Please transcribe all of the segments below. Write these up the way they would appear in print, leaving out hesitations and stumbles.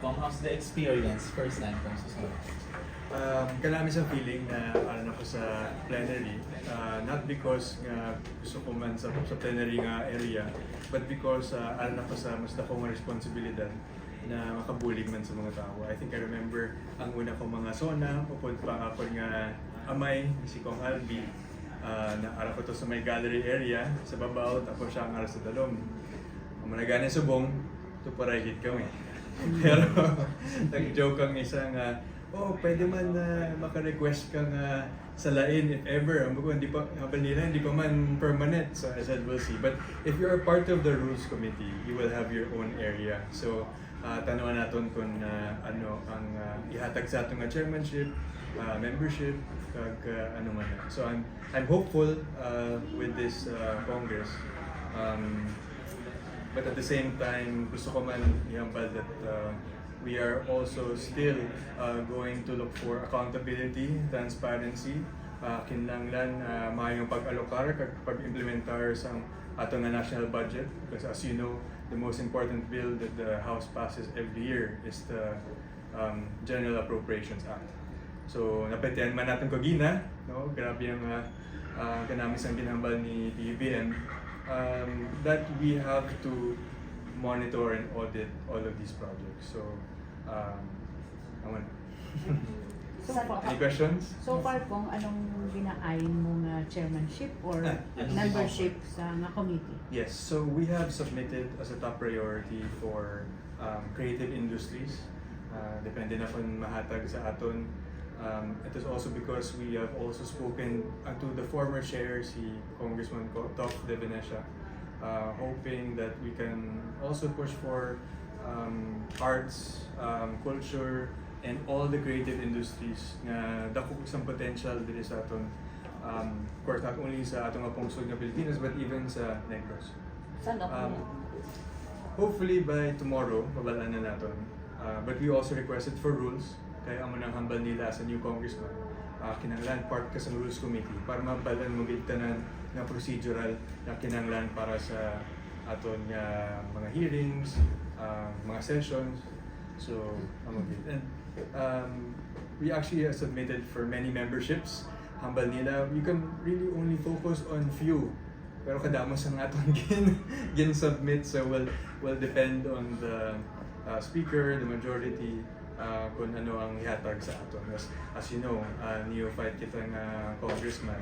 Kung how's the experience first time kung susunod? Kalami sa feeling na ano ako sa plenary, not because nga gusto ko man sa plenary nga area, but because ano ako sa mas dakong responsibilidad na makabulig man sa mga tao. I think I remember ang una kong mga zona, pupunta pa ako nga amay, si Kong Albi, na ara ko to sa may gallery area, sa babaw, tapos siya ang ara sa dalom. Ang managana sa subong, tuparagit kami. Pero nag-joke ang isa nga, oh, pwede man na maka-request ka nga sa lain if ever. Ang bago, hindi pa, hindi pa man permanent. So I said, we'll see. But if you're a part of the rules committee, you will have your own area. So tanungan natin kung ano ang ihatag sa atong nga chairmanship, membership, kag ano man. So I'm hopeful with this Congress. But at the same time, gusto ko man ihambal that we are also still going to look for accountability, transparency, kinahanglan maayong pag-alokar, pag-implementar sa atong national budget. Because as you know, the most important bill that the House passes every year is the General Appropriations Act. So napetian man natin kagina, no? Grabe ang kanamis ang ginambal ni PBBM, that we have to monitor and audit all of these projects. So, any questions? So far kung anong ginaayon mo nga chairmanship or membership sa nga committee? Yes, so we have submitted as a top priority for creative industries. Depende na kung mahatag sa aton. It is also because we have also spoken to the former chair, si Congressman Top de Venecia, hoping that we can also push for arts, culture, and all the creative industries na dako isang potential diri sa aton. Of course, not only sa atong pungsod nga Pilipinas, but even sa Negros. Saan ako? Hopefully by tomorrow, mabalaan na natin. But we also requested for rules, kaya amo nang hambal nila sa new congressman. Kinahanglan part ka sa rules committee para mabalan mo gid tanan nga procedural na kinahanglan para sa aton nga mga hearings, mga sessions. So, we actually submitted for many memberships. Hambal nila, you can really only focus on few. Pero kadamo sa aton gin-submit, so will depend on the speaker, the majority, kung ano ang ihatag sa aton. As you know, neophyte kita nga congressman.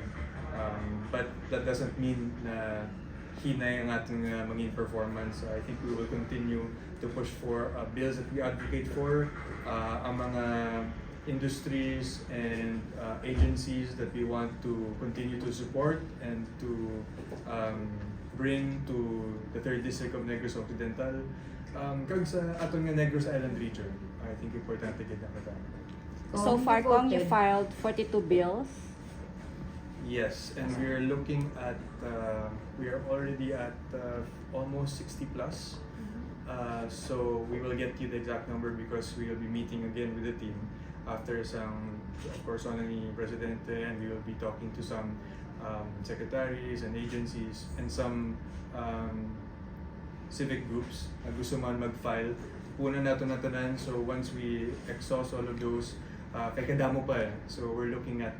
But that doesn't mean na hinay ang ating maging performance. I think we will continue to push for bills that we advocate for, ang mga industries and agencies that we want to continue to support and to bring to the 3rd District of Negros Occidental, kag sa aton nga Negros Island region. I think importante gid ang katama. So far, Kong, you filed 42 bills. Yes, and we are looking at, we are already at almost 60 plus. So we will get you the exact number because we will be meeting again with the team after some, of course, on ni Presidente, and we will be talking to some secretaries and agencies and some civic groups na gusto man mag-file. Puna nato na tanan, so once we exhaust all of those, kay kadamo pa eh. So we're looking at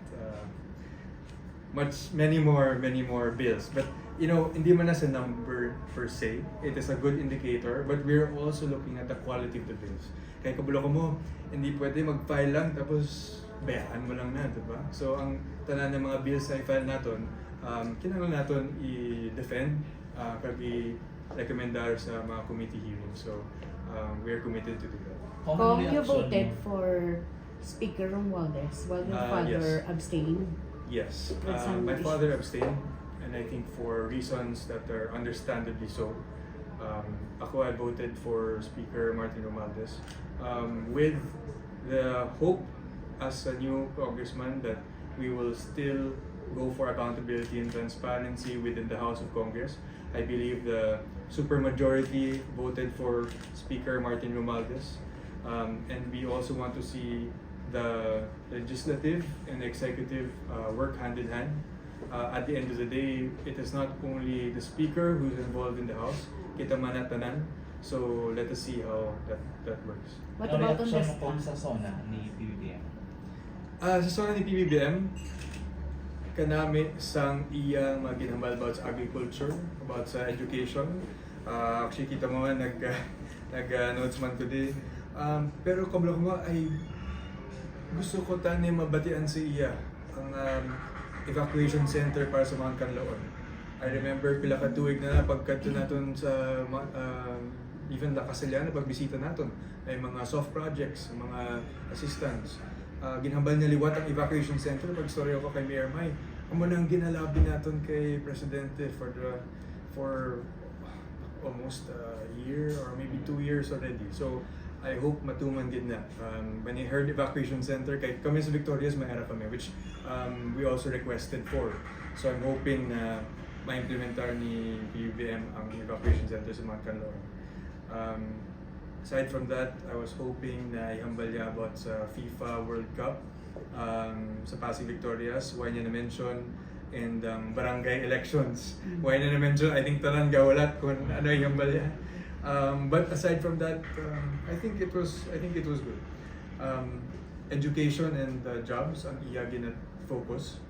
many more bills. But you know, hindi man na sa number per se, it is a good indicator, but we're also looking at the quality of the bills. Kaya kabulo ko mo, hindi pwede mag-file lang tapos bayaan mo lang na, diba? So ang tanan ng mga bills na i-file natin, kinahanglan natin i-defend, kag i-recommendar sa mga committee hearings. So we are committed to do that. Kung you voted for Speaker Romualdez while your father yes. abstained? Yes, That's an my issue. father abstained, and I think for reasons that are understandably so. Ako, I voted for Speaker Martin Romualdez with the hope as a new congressman that we will still go for accountability and transparency within the House of Congress. I believe the supermajority voted for Speaker Martin Romualdez, and we also want to see the legislative and executive work hand in hand. At the end of the day, it is not only the speaker who's involved in the House, kita man at tanan, So let us see how that works. What Ano about on reaction the mo po sa SONA ni PBBM? Sa zona ni PBBM, kanami sang iyang mga ginhambal about sa agriculture, about sa education. Actually, kita mo man, nag-notes man today. Pero kabla ko nga ay gusto ko tani mabatian sa iya ang evacuation center para sa mga kanlaon. I remember pila ka tuig na pagkadto naton sa even la Castellana pagbisita naton ay mga soft projects, mga assistance. Ginhambal niya liwat ang evacuation center pag story ako kay Mayor May. Amo nang ginalabi naton kay Presidente for almost a year or maybe 2 years already. So I hope matuman gid na. When I heard evacuation center, kay kami sa Victorias may era kami, which we also requested for. So I'm hoping na ma-implementar ni PBBM ang evacuation center sa mga Canloan. Aside from that, I was hoping na ihambal niya about sa FIFA World Cup sa Pasig Victorias. Why niya na-mention and barangay elections. Why niya na-mention? I think tanan gawalat kung ano ihambal niya. But aside from that, I think it was good. Education and jobs ang iya gina-focus,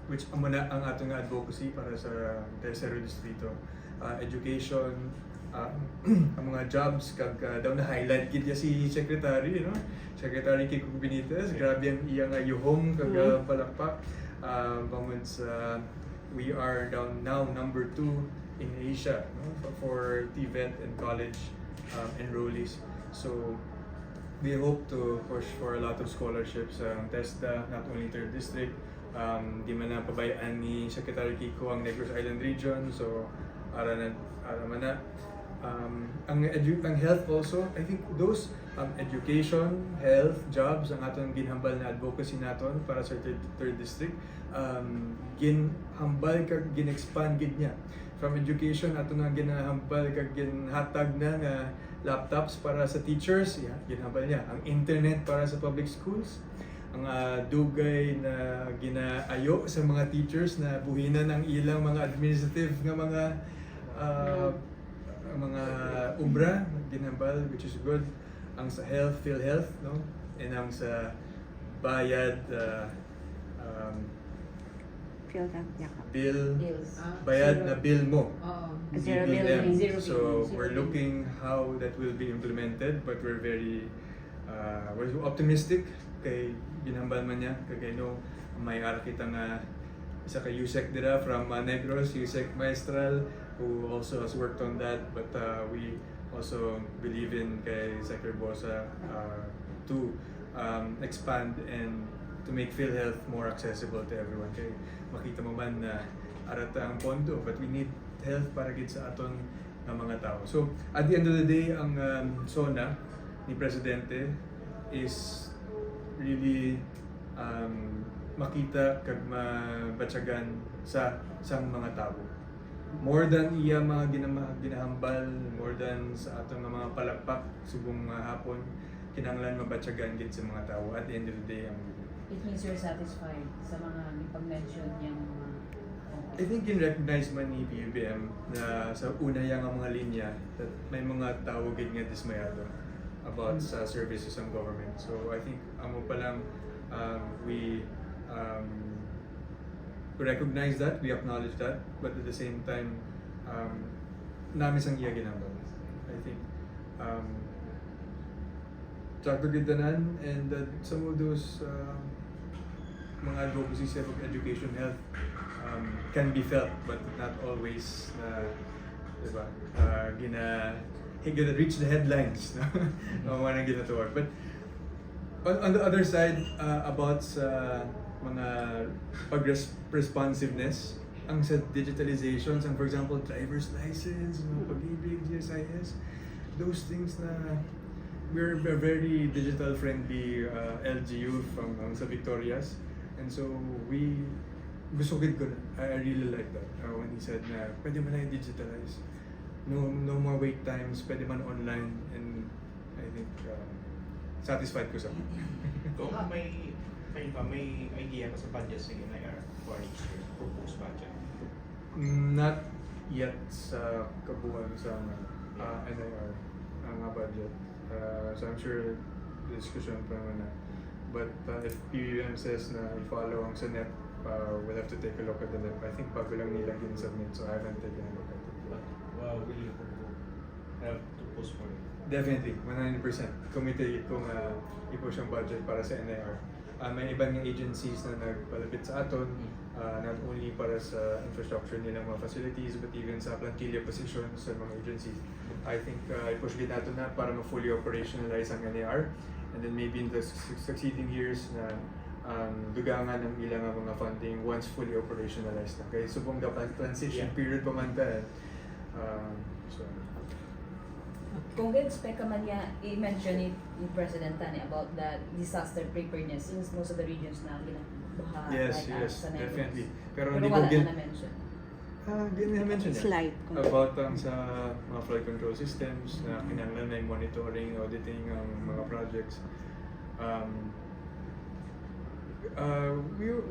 which amo na ang atong advocacy para sa Tercero Distrito. Education, ang mga jobs kag daw na highlight gid ya si Secretary, no? Secretary Kiko Benitez, grabe ang iya nga yuhong kag palakpak. Bangod sa we are down now number 2 in Asia, no? For TVET and college enrollees. So we hope to push for a lot of scholarships ang TESDA, not only 3rd District. Di man na pabayaan ni Secretary Kiko ang Negros Island region, so ara man na. Ang health also, I think those education, health, jobs ang atong ginhambal na advocacy naton para sa 3rd District. Ginhambal kag gin-expand gid niya. From education ato na ginahambal kag ginhatag na nga laptops para sa teachers, ginhambal niya. Ang internet para sa public schools, ang dugay na ginaayo sa mga teachers na buhinan ang ilang mga administrative nga mga ubra ginhambal, which is good. Ang sa health, PhilHealth, no? And ang sa bayad bill, Bills. bayad na bill mo. Zero BBM. billing. Zero So billing. we're looking how that will be implemented, but we're very we're optimistic kay ginhambal man niya kay no may ara kita nga isa ka Yusek dira from Negros, Yusek Maestral, who also has worked on that, but we also believe in kay Secretary Bosa to expand and to make PhilHealth more accessible to everyone. Kay makita mo man na arata ang pondo, but we need health para gid sa aton nga mga tao. So at the end of the day, ang SONA ni Presidente is really makita kag mabatyagan sa mga tao. More than iya mga ginahambal, more than sa atong mga palakpak subong hapon, kinahanglan mabatyagan gid sa mga tao. At the end of the day, It means you're satisfied sa mga ipag-mention niyang mga... I think in-recognize man ni PBBM na sa una yang mga linya that may mga tao gid nga dismayado about sa services ng government. So I think amo pa lang we recognize that, we acknowledge that, but at the same time namin sang iya ginambal. I think Dr. Gintanan and some of those mga advocacy sa education, health can be felt, but not always diba, gonna reach the headlines, no? Mga ginatuwag. But on the other side, about sa mga pag-responsiveness, ang sa digitalization, ang for example, driver's license, pag-ibig, GSIS, those things na we're a very digital friendly LGU from sa Victorias, and so we gusto ko na. I really like that when he said na pwede man na digitalize, no more wait times, pwede man online, and I think satisfied ko sa Kung may idea ka sa budget sa NIR for each year, proposed budget? not yet sa kabuuan sa NIR ang budget. So I'm sure discussion pa naman na. But if PUM says na i-follow ang sa NEP, we'll have to take a look at the NEP. I think bago lang nila gin-submit, so I haven't taken a look at it. But will you have to push for it? Definitely, 100%. Committed kung i-push ang budget para sa NIR. May ibang agencies na nagpalapit sa aton, not only para sa infrastructure nilang mga facilities, but even sa plantilla positions sa mga agencies. I think i-push din natin na para ma-fully operationalize ang NIR. And then maybe in the succeeding years na dugangan ng ilang mga funding once fully operationalized na. Kaya subong dapat transition period pa man ta. So, Kung expect ka man niya, i-mention ni President Tani about the disaster preparedness since most of the regions na ginabaha yes, like yes, sa Negros. definitely. Pero hindi ko wala gin- na na-mention. Hindi na-mention niya. Slide. About sa mga flood control systems na kinahanglan na yung monitoring, auditing ang mga projects.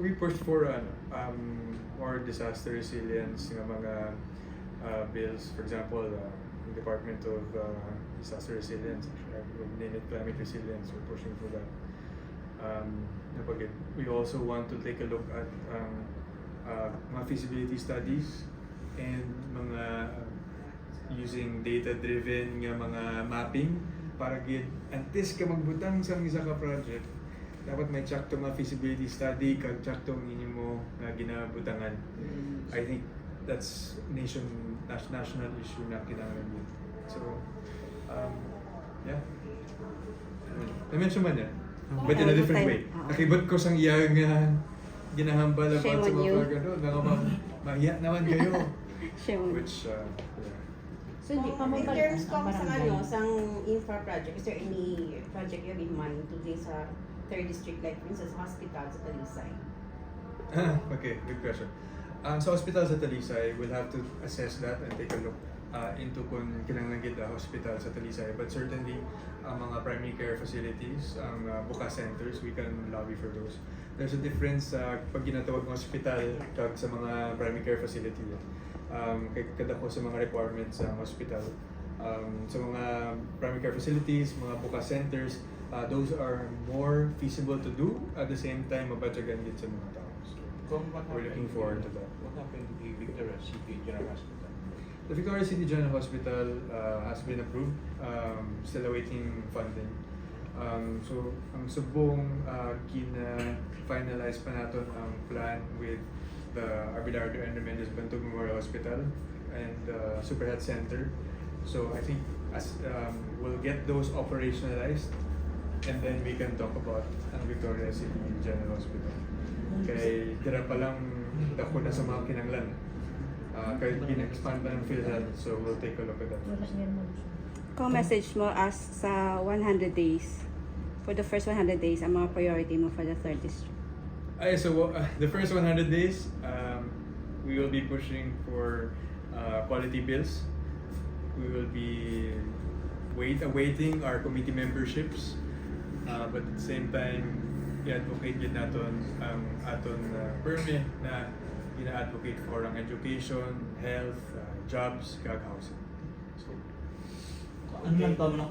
We pushed for more disaster resilience ng mga bills. For example, the Department of Disaster Resilience, we name it climate resilience. We're pushing for that. We also want to take a look at mga feasibility studies and mga using data-driven nga mga mapping para gid antes ka magbutang sa isa ka project dapat may check to mga feasibility study kag check to ninyo mo nga ginabutangan. I think that's national issue na kinahanglan yun. So yeah, na-mention man yan but in a different way. Nakibot ko sang iya nga ginahambal Shame about sa on mga you. program doon. Mahiya naman kayo. Shame. Which, yeah. So, hindi pa mo In pala terms ang kung sa barangay. sang infra project, is there any project you have in mind to do sa 3rd district, like for instance, hospital sa Talisay? Okay, good question. Sa hospital sa Talisay, we'll have to assess that and take a look into kung kailangan gid hospital sa Talisay. But certainly, ang mga primary care facilities, ang bukas centers, we can lobby for those. There's a difference pag ginatawag ng hospital kag sa mga primary care facility. Kada ko sa mga requirements sa hospital. Sa mga primary care facilities, mga bukas centers, those are more feasible to do at the same time mabadyagan din sa mga tao. So, we're looking forward to that. What happened to the Victoria City General Hospital? The Victoria City General Hospital has been approved, still awaiting funding. So, ang subong kina-finalize pa natin ang plan with the Abelardo and Remedios Bantog Memorial Hospital and Super Health Center. So, I think as we'll get those operationalized and then we can talk about ang Victoria City General Hospital. Kay dira pa lang dako na sa mga kinanglan. Kahit gina-expand pa ng PhilHealth, so we'll take a look at that. Kung message mo as sa 100 days, for the first 100 days, ang mga priority mo for the 3rd district. So the first 100 days, we will be pushing for quality bills. We will be awaiting our committee memberships, but at the same time, i-advocate din natin ang aton permit na ina-advocate for ang education, health, jobs, kag housing. So, Ano lang taon na